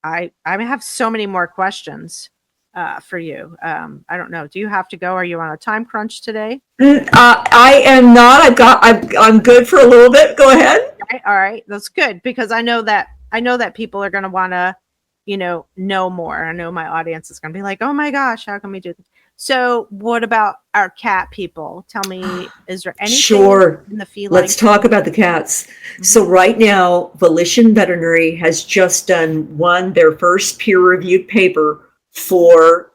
I have so many more questions for you. I don't know. Do you have to go? Are you on a time crunch today? I am not. I'm good for a little bit. Go ahead. All right. That's good because I know that people are going to want to, know more. I know my audience is going to be like, oh my gosh, how can we do this? So what about our cat people? Tell me, is there anything Sure. in the feline? Let's talk about the cats. So right now, Volition Veterinary has just won their first peer-reviewed paper for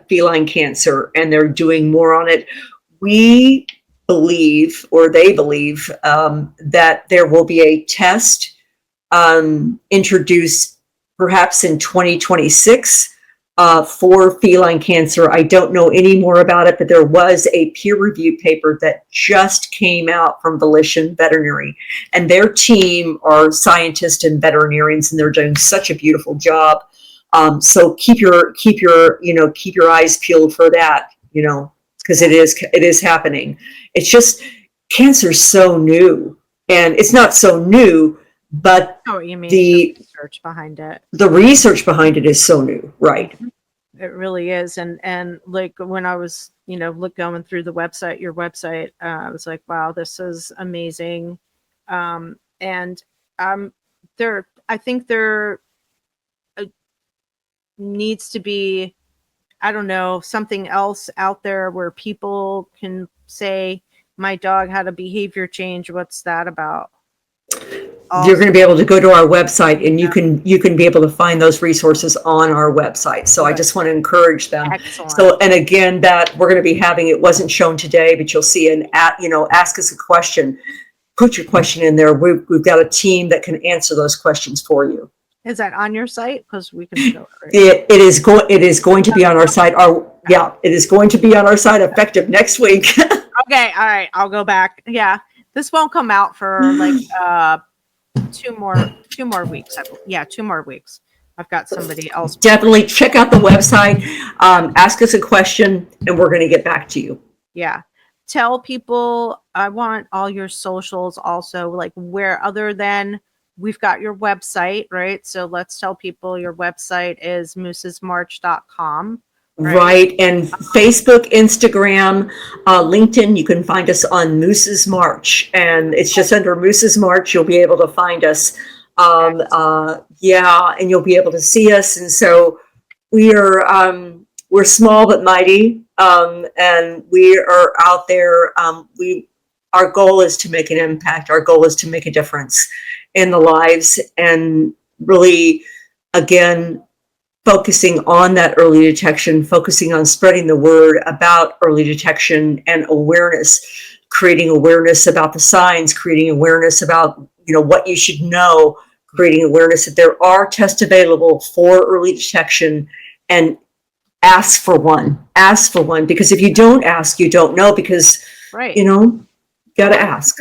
feline cancer, and they're doing more on it. We believe, or they believe, that there will be a test introduced perhaps in 2026 for feline cancer. I don't know any more about it, but there was a peer-reviewed paper that just came out from Volition Veterinary, and their team are scientists and veterinarians, and they're doing such a beautiful job. So keep your eyes peeled for that, because it is happening. It's just cancer's so new, and it's not so new, but you mean the research behind it. The research behind it is so new, right? It really is. And like when I was, going through your website, I was like, wow, this is amazing. I think there needs to be, I don't know, something else out there where people can say, my dog had a behavior change. What's that about? You're going to be able to go to our website, and you can be able to find those resources on our website. So I just want to encourage them. Excellent. So, and again, that we're going to be having, it wasn't shown today, but you'll see ask us a question. Put your question in there. We've got a team that can answer those questions for you. Is that on your site? Because we can show it. It is going to be on our site. It is going to be on our site effective next week. Okay, all right. I'll go back. Yeah, this won't come out for like 2 more weeks. 2 more weeks. I've got somebody else. Definitely check out the website. Ask us a question, and we're going to get back to you. Yeah. Tell people, I want all your socials also, like where other than we've got your website, right? So let's tell people your website is moosesmarch.com. Right. And Facebook, Instagram, LinkedIn, you can find us on Moose's March, and it's just under Moose's March. You'll be able to find us. And you'll be able to see us. And so we're small but mighty, and we are out there. Our goal is to make an impact. Our goal is to make a difference in the lives, and really, again, focusing on that early detection, focusing on spreading the word about early detection and awareness, creating awareness about the signs, creating awareness about, what you should know, creating awareness that there are tests available for early detection, and ask for one, because if you don't ask, you don't know, because, right. Got to ask.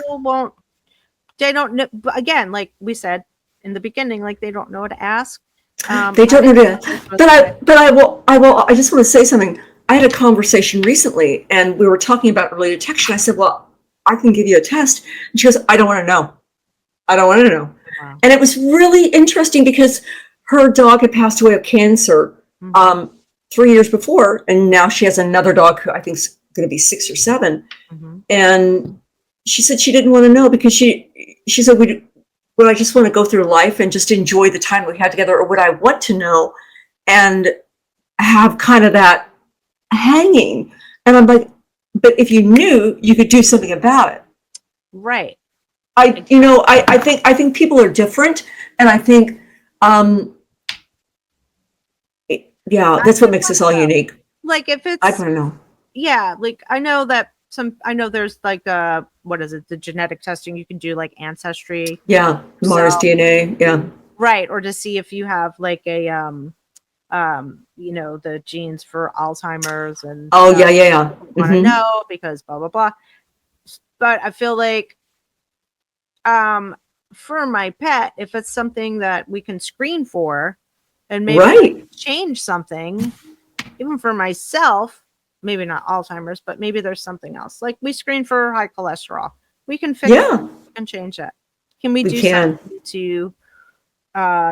They don't know. Again, like we said in the beginning, like they don't know how to ask. They don't know that, but I will. I just want to say something. I had a conversation recently, and we were talking about early detection. I said, "Well, I can give you a test," and she goes, "I don't want to know. I don't want to know." Wow. And it was really interesting because her dog had passed away of cancer 3 years before, and now she has another dog who I think is going to be 6 or 7, and she said she didn't want to know because she said would I just want to go through life and just enjoy the time we had together, or would I want to know and have kind of that hanging? And I'm like, but if you knew, you could do something about it. Right. I think people are different, and I think, that's what makes us all unique. Like if it's, I don't know. Yeah, like I know there's like what is it, the genetic testing you can do, like ancestry. Yeah, Mars DNA. Yeah. Right, or to see if you have like a the genes for Alzheimer's and want to know because blah blah blah. But I feel like for my pet, if it's something that we can screen for and maybe change something, even for myself, maybe not Alzheimer's, but maybe there's something else. Like we screen for high cholesterol. We can fix it. We can change that. Can we do something to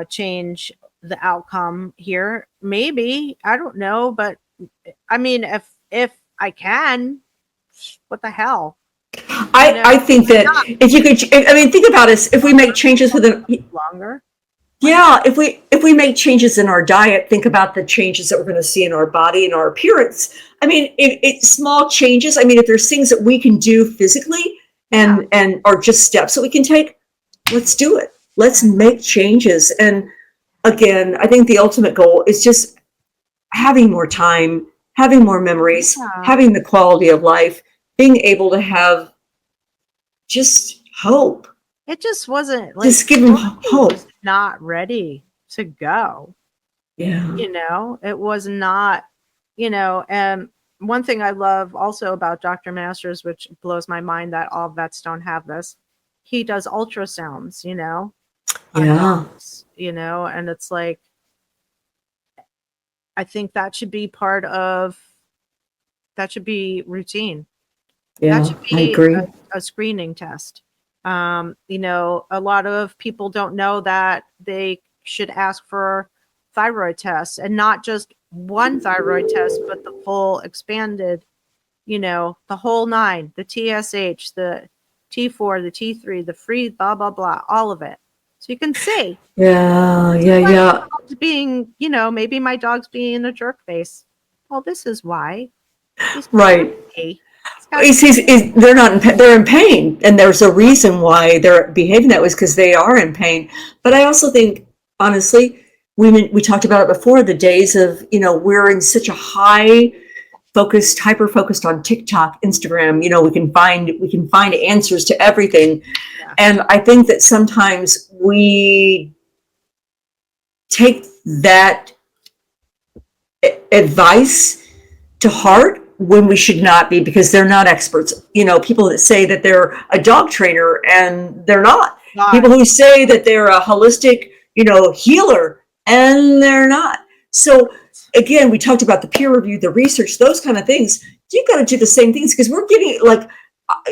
change the outcome here. Maybe, I don't know, but I mean, if I can, what the hell? I think that if you could, I mean, think about us, if we make changes with the, Longer. yeah, if we make changes in our diet, think about the changes that we're going to see in our body and our appearance. I mean, it's small changes. I mean, if there's things that we can do physically and are just steps that we can take, let's do it. Let's make changes. And again, I think the ultimate goal is just having more time, having more memories, having the quality of life, being able to have just hope. It just wasn't like, just give them hope. Not ready to go. Yeah. It was not, and one thing I love also about Dr. Masters, which blows my mind that all vets don't have this, he does ultrasounds, on dogs, and it's like, I think that should be routine. Yeah, that should be I agree. A screening test. A lot of people don't know that they should ask for thyroid tests, and not just one thyroid test, but the full expanded, the whole 9, the TSH, the T4, the T3, the free, blah, blah, blah, all of it. So you can see. Yeah. Being, maybe my dog's being a jerk face. Well, this is why. Right. They're not. They're in pain, and there's a reason why they're behaving that way, because they are in pain. But I also think, honestly, we talked about it before. The days of we're in such a hyper focused on TikTok, Instagram. We can find answers to everything, and I think that sometimes we take that advice to heart when we should not be, because they're not experts. People that say that they're a dog trainer and they're not. People who say that they're a holistic, healer, and they're not. So again, we talked about the peer review, the research, those kind of things. You've got to do the same things, because we're getting, like,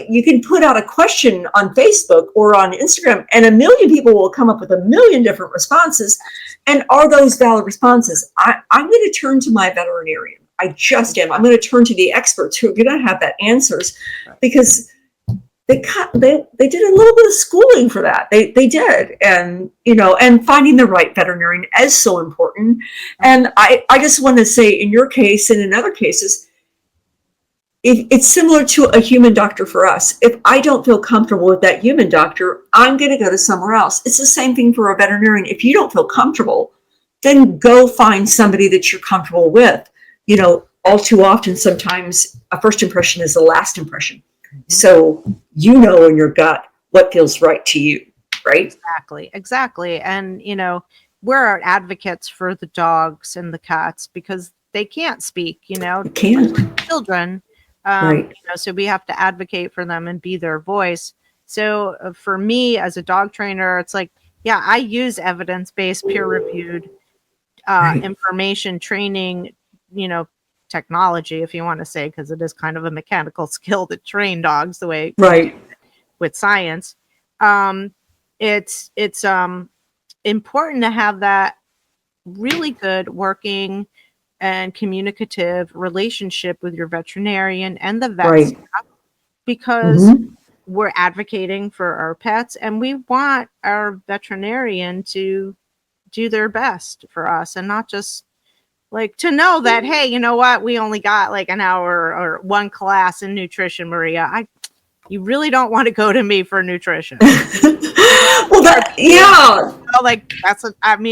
you can put out a question on Facebook or on Instagram, and 1 million people will come up with 1 million different responses. And are those valid responses? I'm going to turn to my veterinarian. I just am. I'm going to turn to the experts who are going to have that answers, because they did a little bit of schooling for that. They did. And, and finding the right veterinarian is so important. And I just want to say, in your case and in other cases, it's similar to a human doctor for us. If I don't feel comfortable with that human doctor, I'm going to go to somewhere else. It's the same thing for a veterinarian. If you don't feel comfortable, then go find somebody that you're comfortable with. All too often, sometimes a first impression is the last impression. Mm-hmm. So in your gut what feels right to you, right? Exactly. And, we're advocates for the dogs and the cats, because they can't speak, They can't. Children. Right. So we have to advocate for them and be their voice. So for me as a dog trainer, it's like, I use evidence-based, peer-reviewed information, training, technology, if you want to say, because it is kind of a mechanical skill to train dogs the way with science. It's important to have that really good working and communicative relationship with your veterinarian and the vet staff, because we're advocating for our pets, and we want our veterinarian to do their best for us, and not just like to know that, hey, you know what, we only got like an hour or one class in nutrition, Maria. You really don't want to go to me for nutrition.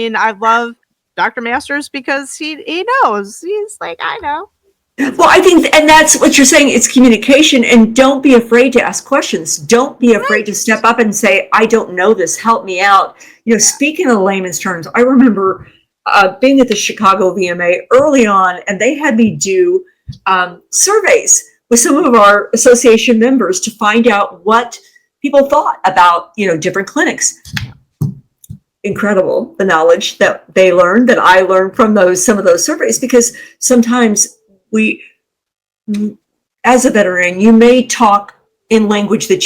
I love Dr. Masters, because he knows. He's like, I know. Well, I think, and that's what you're saying. It's communication, and don't be afraid to ask questions. Don't be afraid to step up and say, I don't know this, help me out. Speak in a layman's terms. I remember being at the Chicago VMA early on, and they had me do surveys with some of our association members to find out what people thought about, different clinics. Incredible, the knowledge that they learned, that I learned from some of those surveys, because sometimes we, as a veterinarian, you may talk in language that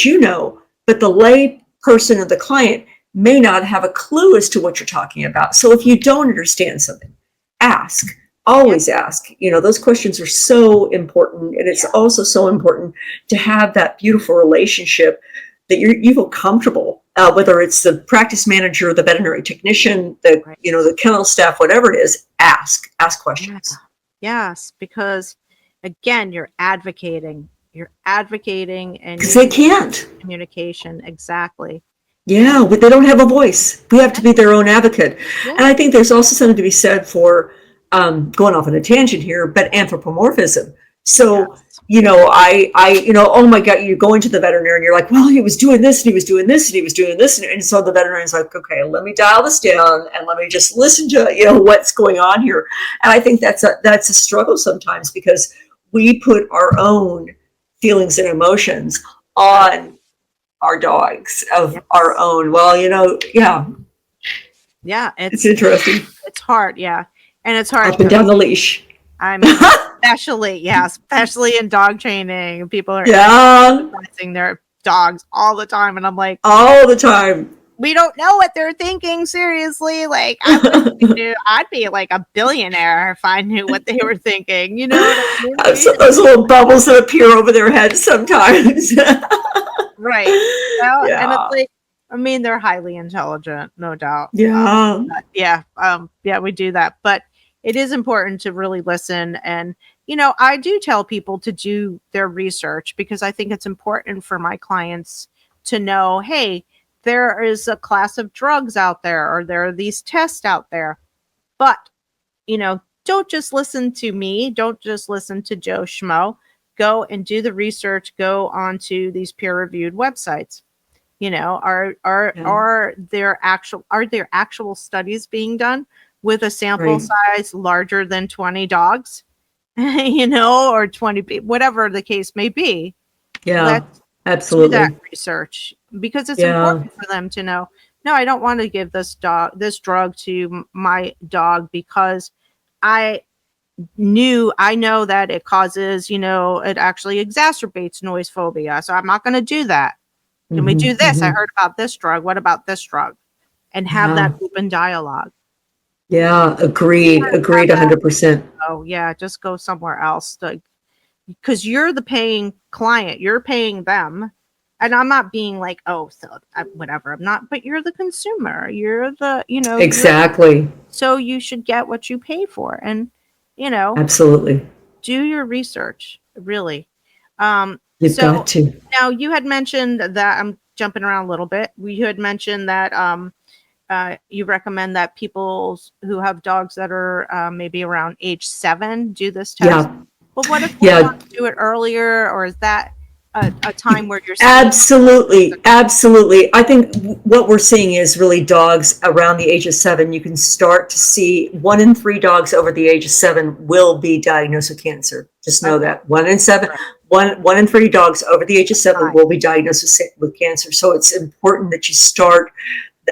but the lay person or the client may not have a clue as to what you're talking about. So if you don't understand something, ask. Always ask. Those questions are so important. And it's also so important to have that beautiful relationship that you feel comfortable, whether it's the practice manager, the veterinary technician, the kennel staff, whatever it is, ask questions. Yes, because again, you're advocating and Because they can't. Communication. Exactly. Yeah, but they don't have a voice. We have to be their own advocate. Yeah. And I think there's also something to be said for, going off on a tangent here, but anthropomorphism. So, oh my God, you go into the veterinarian and you're like, well, he was doing this and he was doing this and he was doing this. And so the veterinarian's like, okay, let me dial this down and let me just listen to, what's going on here. And I think that's a struggle sometimes because we put our own feelings and emotions on our dogs of our own. Well, it's interesting. It's hard. Yeah. And it's hard. Up and down the leash. Especially in dog training, people are pressing their dogs all the time. And I'm like, all the time. We don't know what they're thinking. Seriously. Like, I'd be like a billionaire if I knew what they were thinking. You know what I mean? So those little bubbles that appear over their heads sometimes. Right. And it's like, I mean, they're highly intelligent, no doubt. Yeah. We do that. But it is important to really listen. And, I do tell people to do their research because I think it's important for my clients to know, hey, there is a class of drugs out there, or there are these tests out there. But, don't just listen to me. Don't just listen to Joe Schmo. Go and do the research. Go onto these peer-reviewed websites. Are there actual studies being done with a sample size larger than 20 dogs, or 20, whatever the case may be. Yeah, let's absolutely. Do that research because it's important for them to know, no, I don't want to give this drug to my dog because I know that it causes, it actually exacerbates noise phobia. So I'm not going to do that. Can we do this? I heard about this drug. What about this drug? And have that open dialogue. Yeah, agreed 100%. Oh yeah, just go somewhere else because you're the paying client. You're paying them. And I'm not being like, oh, so whatever. I'm not, but you're the consumer. You're the, Exactly. So you should get what you pay for. And, absolutely. Do your research, really. You've got to. Now you had mentioned that I'm jumping around a little bit. You had mentioned that you recommend that people who have dogs that are maybe around age 7 do this test. Yeah. But what if we want to do it earlier, or is that a time where you're absolutely. I think what we're seeing is really dogs around the age of 7. You can start to see 1 in 3 dogs over the age of 7 will be diagnosed with cancer. Just know that 1 in 7. Right. 1 in 3 dogs over the age of 7 will be diagnosed with cancer. So it's important that you start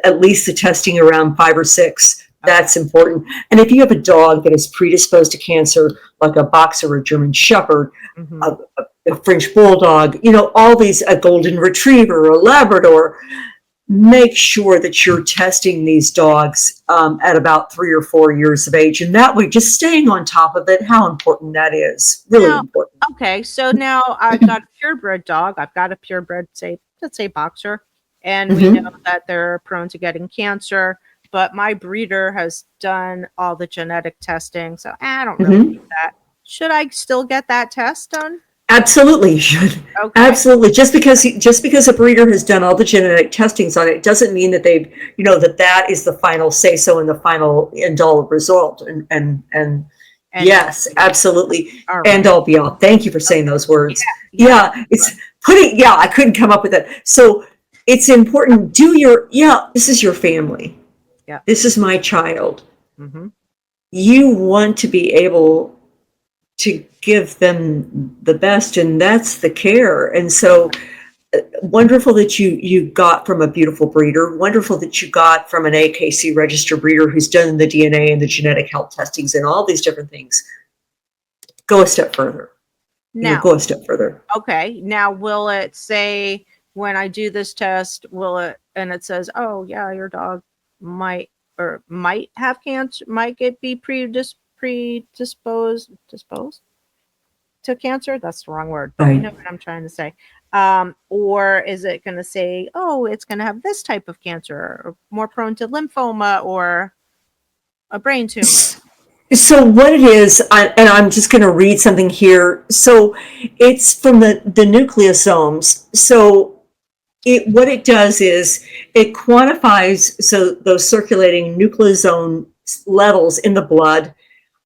at least the testing around 5 or 6. That's important. And if you have a dog that is predisposed to cancer, like a boxer or German Shepherd, a French Bulldog, all these, a Golden Retriever, a Labrador, make sure that you're testing these dogs at about 3 or 4 years of age. And that way, just staying on top of it, how important that is. Really important. Okay, so now I've got a purebred dog. I've got a purebred, let's say boxer. And we know that they're prone to getting cancer. But my breeder has done all the genetic testing. So I don't really need that. Should I still get that test done? Absolutely, you should. Okay. Absolutely. Just because a breeder has done all the genetic testings on it doesn't mean that they've, that is the final say so and the final end all result. And yes, absolutely. Right. End all be all. Thank you for saying those words. Yeah. I couldn't come up with that. So it's important. This is your family. Yeah. This is my child. You want to be able to give them the best, and that's the care. And so wonderful that you got from a beautiful breeder, wonderful that you got from an AKC registered breeder who's done the DNA and the genetic health testings and all these different things. Go a step further. Go a step further. Okay. Now, will it say when I do this test, will it, and it says, oh yeah, your dog might have cancer, be disposed to cancer. That's the wrong word, but you know Right. what I'm trying to say. Or is it going to say, oh, it's going to have this type of cancer, or more prone to lymphoma or a brain tumor? So what it is, and I'm just going to read something here. So it's from the nucleosomes. So what it does is it quantifies so those circulating nucleosome levels in the blood,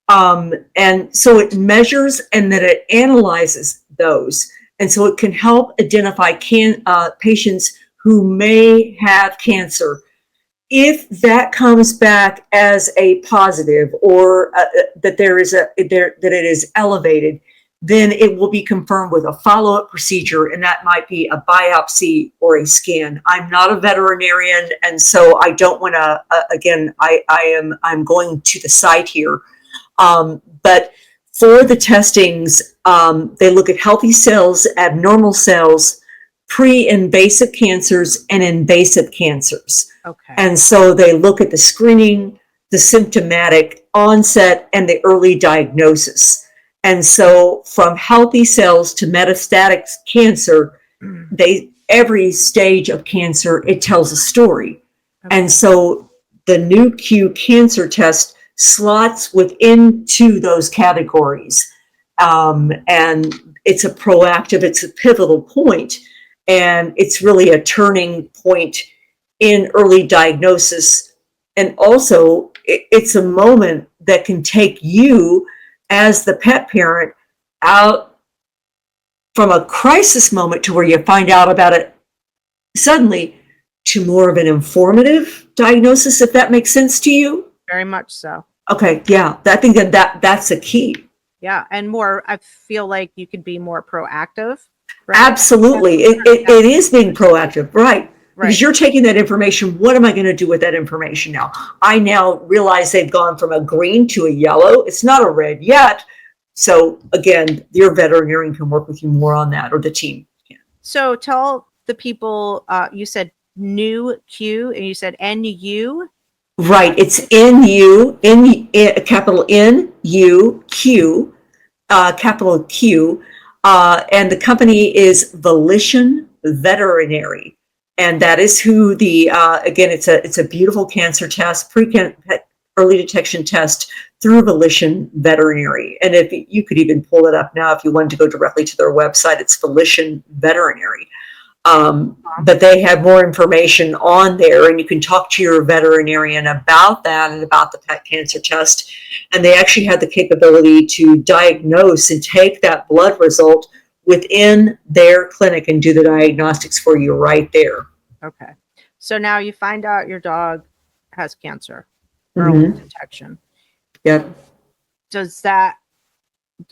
and so it measures and then it analyzes those, and so it can help identify patients who may have cancer. If that comes back as a positive, or that that it is elevated, then it will be confirmed with a follow-up procedure, and that might be a biopsy or a scan. I'm not a veterinarian, and so I don't want to. Again, I'm going to the site here, but for the testings, they look at healthy cells, abnormal cells, pre-invasive cancers, and invasive cancers. Okay. And so they look at the screening, the symptomatic onset, and the early diagnosis. And so from healthy cells to metastatic cancer, every stage of cancer, it tells a story. Okay. And so the Nu.Q cancer test slots within those categories. And it's a proactive, it's a pivotal point, and it's really a turning point in early diagnosis. And also, it's a moment that can take you as the pet parent out from a crisis moment to where you find out about it suddenly to more of an informative diagnosis, if that makes sense to you. Very much so. Okay, yeah, I think that's a key. Yeah, and more, I feel like you could be more proactive. Right? Absolutely, it is being proactive, right? Because you're taking that information. What am I going to do with that information now? I now realize they've gone from a green to a yellow. It's not a red yet. So again, your veterinarian can work with you more on that, or the team can. So tell the people, you said Nu.Q and you said NU. Right, it's NU, capital N-U-Q, capital Q, and the company is Volition Veterinary. And that is who again, it's a beautiful cancer test, early detection test through Volition Veterinary. And if you could even pull it up now, if you wanted to go directly to their website, it's Volition Veterinary. But they have more information on there, and you can talk to your veterinarian about that and about the pet cancer test. And they actually have the capability to diagnose and take that blood result within their clinic and do the diagnostics for you right there. Okay. So now you find out your dog has cancer, early detection. Yep. Does that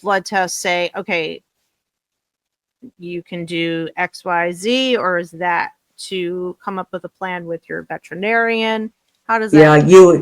blood test say, okay, you can do X, Y, Z, or is that to come up with a plan with your veterinarian? How does that? Yeah,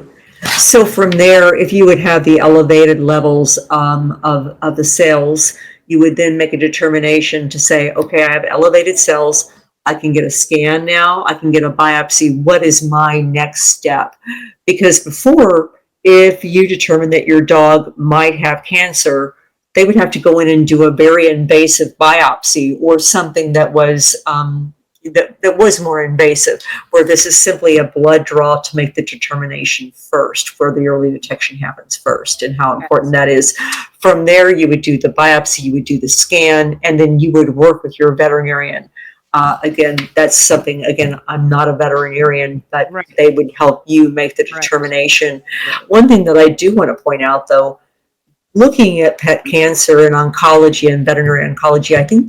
so from there, if you would have the elevated levels of the cells, you would then make a determination to say, okay, I have elevated cells. I can get a scan now. I can get a biopsy. What is my next step? Because before, if you determine that your dog might have cancer, they would have to go in and do a very invasive biopsy, or something that was that was more invasive, where this is simply a blood draw to make the determination first, where the early detection happens first, and how important that is. From there, you would do the biopsy, you would do the scan, and then you would work with your veterinarian. Again, that's something, again, I'm not a veterinarian, but they would help you make the determination. One thing that I do want to point out, though, looking at pet cancer and oncology and veterinary oncology, I think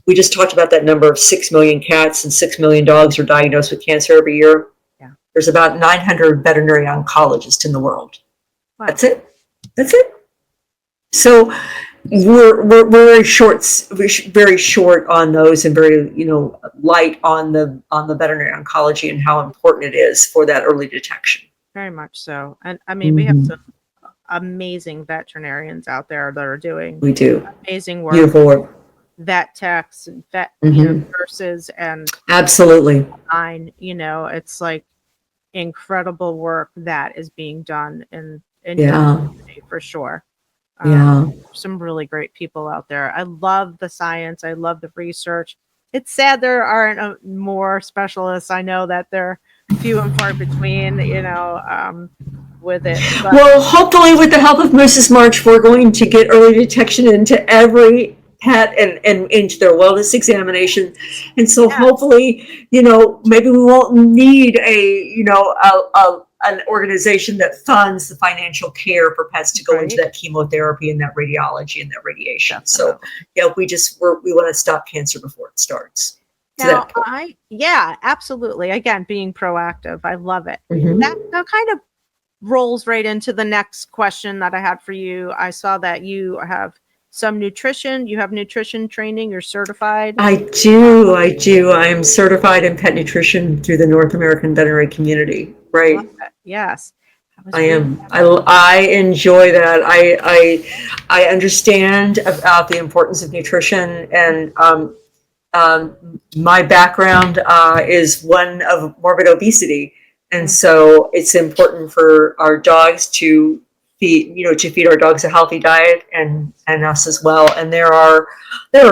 we just talked about that number of 6 million cats and 6 million dogs are diagnosed with cancer every year. Yeah. There's about 900 veterinary oncologists in the world. Wow. That's it. So we're very short on those, and very, light on the veterinary oncology and how important it is for that early detection. Very much so. And I mean, we have some amazing veterinarians out there that are doing amazing work. Beautiful work. vet techs and vet, nurses and Absolutely. it's like incredible work that is being done in your Yeah. community for sure. Yeah. Some really great people out there. I love the science. I love the research. It's sad there aren't more specialists. I know that they're few and far between, with it. But Well, hopefully, with the help of Mrs. March, we're going to get early detection into every pet and into their wellness examination. And so hopefully, maybe we won't need an organization that funds the financial care for pets to go into that chemotherapy and that radiology and that radiation. Definitely. So, we want to stop cancer before it starts. Now, absolutely. Again, being proactive. I love it. Mm-hmm. That kind of rolls right into the next question that I had for you. I saw that you have some nutrition. You have nutrition training. You're certified. I do. I am certified in pet nutrition through the North American Veterinary Community. Right. Yes. I am. I enjoy that. I understand about the importance of nutrition, and my background is one of morbid obesity, and so it's important for our dogs to feed our dogs a healthy diet, and us as well. And there are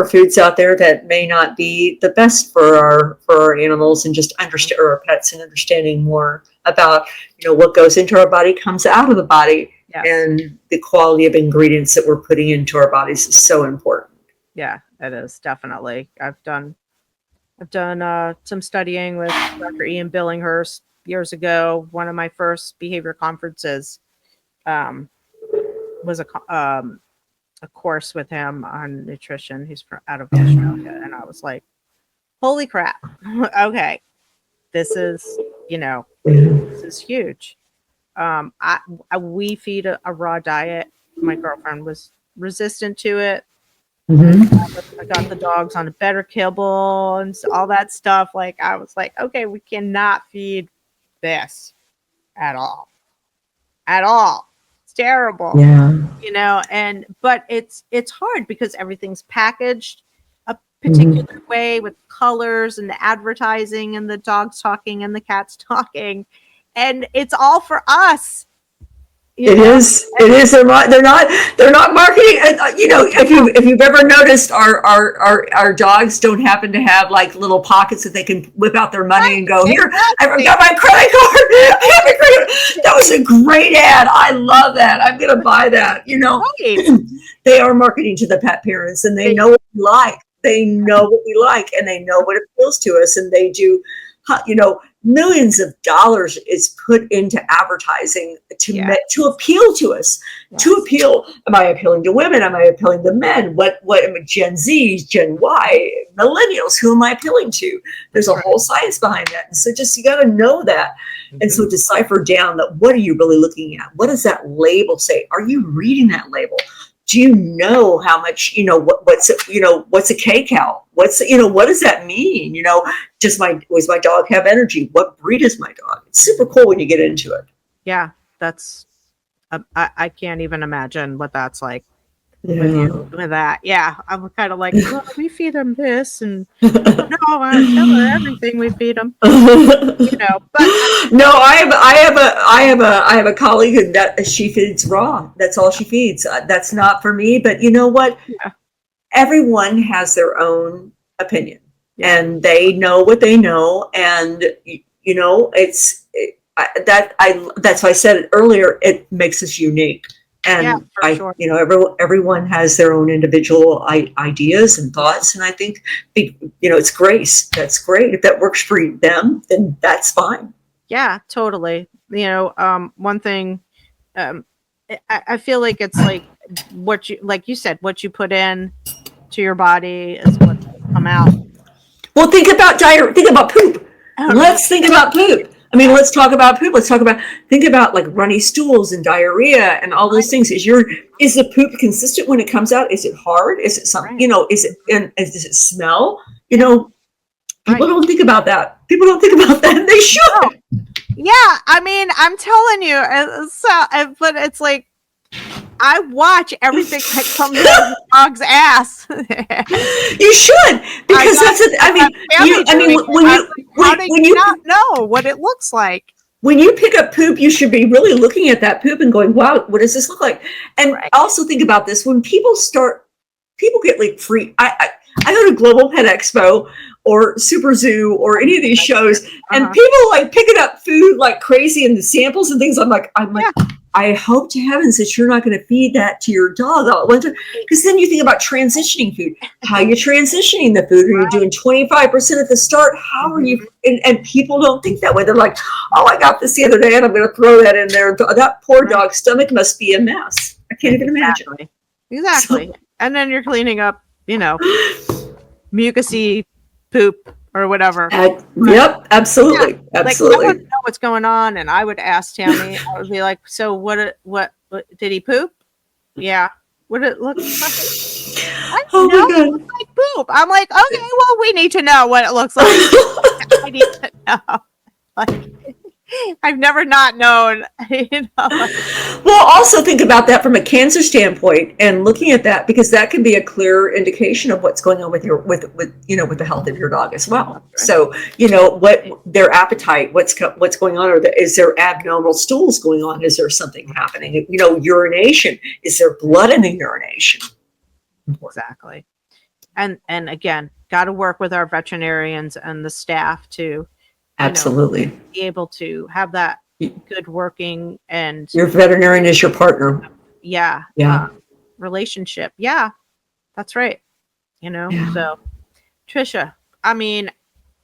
foods out there that may not be the best for our animals, and just understand our pets, and understanding more about what goes into our body comes out of the body. Yes. And the quality of ingredients that we're putting into our bodies is so important. Yeah, it is, definitely. I've done some studying with Dr. Ian Billinghurst years ago. One of my first behavior conferences was a course with him on nutrition. He's out of Australia, and I was like, "Holy crap! Okay, this is this is huge." We feed a raw diet. My girlfriend was resistant to it. I got the dogs on a better kibble and all that stuff. Like, I was like, okay, we cannot feed this at all. It's terrible. Yeah. But it's hard because everything's packaged a particular way with colors and the advertising and the dogs talking and the cats talking, and it's all for us. It is. They're not marketing. If you've ever noticed, our dogs don't happen to have like little pockets that they can whip out their money and go, here, I forgot my credit card. That was a great ad. I love that. I'm going to buy that. They are marketing to the pet parents, and they know what we like. They know what we like, and they know what appeals to us, and they do. Millions of dollars is put into advertising to appeal to us. Yes. To appeal, am I appealing to women? Am I appealing to men? What am I, Gen Z, Gen Y, millennials? Who am I appealing to? There's a whole science behind that, and so just you got to know that, and so decipher down that. What are you really looking at? What does that label say? Are you reading that label? Do you know how much, what's a K-cal? What does that mean? Does my dog have energy? What breed is my dog? It's super cool when you get into it. Yeah, that's, I can't even imagine what that's like with that. Yeah, I'm kind of like, well, we feed them this, and no, I tell her everything we feed them. But no, I have a colleague that she feeds raw. That's all she feeds. That's not for me. But you know what? Yeah. Everyone has their own opinion, and they know what they know, and that's why I said it earlier. It makes us unique. And sure. Everyone has their own individual ideas and thoughts, and I think it's grace. That's great. If that works for them, then that's fine. Yeah, totally. One thing, I feel like it's like like you said, what you put in to your body is what come out. Well, think about diarrhea. Think about poop. Let's think about poop. I mean, let's talk about poop. Think about like runny stools and diarrhea and all those things. Is the poop consistent when it comes out? Is it hard? Is it something, does it smell? People don't think about that. They should. Yeah. I mean, I'm telling you, but it's like, I watch everything that comes out of the dog's ass. You should, because that's it. I mean, when you not know what it looks like. When you pick up poop, you should be really looking at that poop and going, wow, what does this look like? And also think about this. When people get like free. I go to Global Pet Expo or Super Zoo or any of these shows, and people like picking up food like crazy and the samples and things. I'm like, I hope to heavens that you're not going to feed that to your dog all at one time. Because then you think about transitioning food. How are you transitioning the food? Are you doing 25% at the start? How are you? And people don't think that way. They're like, oh, I got this the other day and I'm going to throw that in there. That poor dog's stomach must be a mess. I can't even imagine. Exactly. So, and then you're cleaning up, mucusy poop or whatever. Yep, absolutely. Absolutely. Like, I wouldn't know what's going on, and I would ask Tammy, I would be like, so what did he poop? Yeah. What did it look like? I know it looks like poop. I'm like, okay, well, we need to know what it looks like. I need to know. Like, I've never not known. Well, also think about that from a cancer standpoint and looking at that, because that can be a clear indication of what's going on with the health of your dog as well. Right. So, what their appetite, what's going on, or is there abnormal stools going on? Is there something happening? Urination. Is there blood in the urination? Exactly. And again, got to work with our veterinarians and the staff to absolutely be able to have that good working, and your veterinarian is your partner. Relationship. Yeah, that's right. So Tricia, I mean,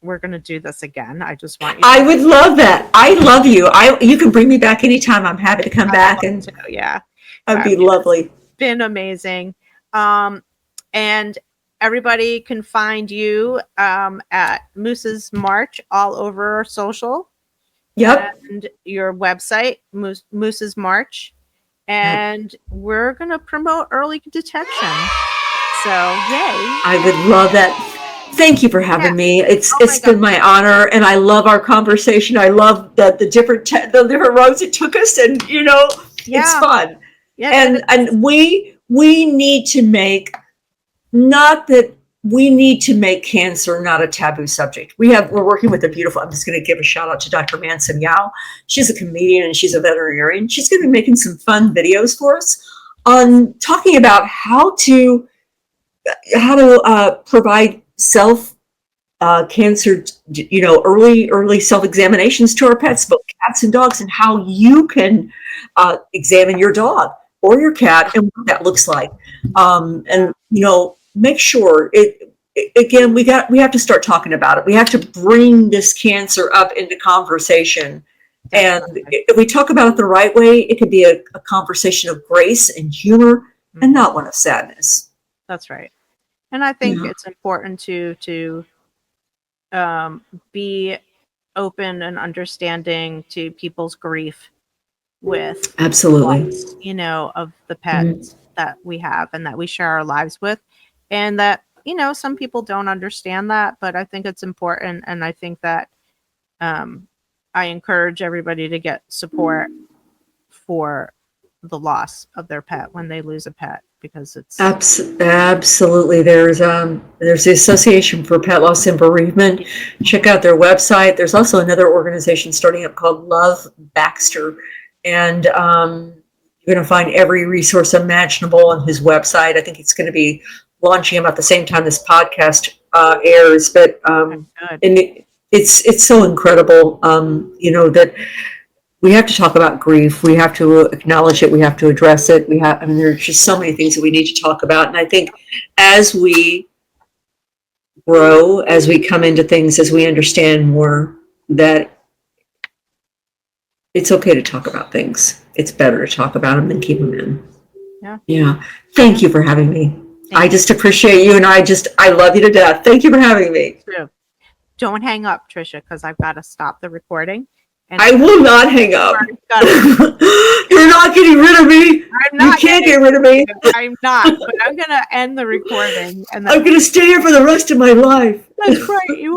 we're going to do this again. I just want you I would love that. I love you. You can bring me back anytime. I'm happy to come back. And that'd be lovely. It's been amazing. And everybody can find you at Moose's March all over social. Yep. And your website, Moose's March. And we're going to promote early detection. So, yay. I would love that. Thank you for having me. It's been my honor, and I love our conversation. I love the different roads it took us, and it's fun. Yeah, and we need to make, not that we need to make cancer not a taboo subject. We're working with I'm just going to give a shout out to Dr. Manson Yao. She's a comedian and she's a veterinarian. She's going to be making some fun videos for us on talking about how to provide cancer, early self-examinations to our pets, both cats and dogs, and how you can examine your dog or your cat and what that looks like. Make sure again, we have to start talking about it. We have to bring this cancer up into conversation. And if we talk about it the right way, it could be a conversation of grace and humor and not one of sadness. That's right. And I think it's important to be open and understanding to people's grief with absolutely loss, of the pets that we have and that we share our lives with. And that, some people don't understand that, but I think it's important. And I think that I encourage everybody to get support for the loss of their pet when they lose a pet, because it's absolutely. There's the Association for Pet Loss and Bereavement. Check out their website. There's also another organization starting up called Love Baxter, and you're going to find every resource imaginable on his website. I think it's going to be launching about the same time this podcast airs, but and it's so incredible, that we have to talk about grief. We have to acknowledge it. We have to address it. There's just so many things that we need to talk about. And I think as we grow, as we come into things, as we understand more, that it's okay to talk about things. It's better to talk about them than keep them in. Yeah. Thank you for having me. I just appreciate you, and I love you to death. Thank you for having me. True. Don't hang up, Tricia, because I've got to stop the recording. And I will not hang up. You're not getting rid of me. You can't get rid of me. I'm not, but I'm going to end the recording. And then I'm going to stay here for the rest of my life. That's right. You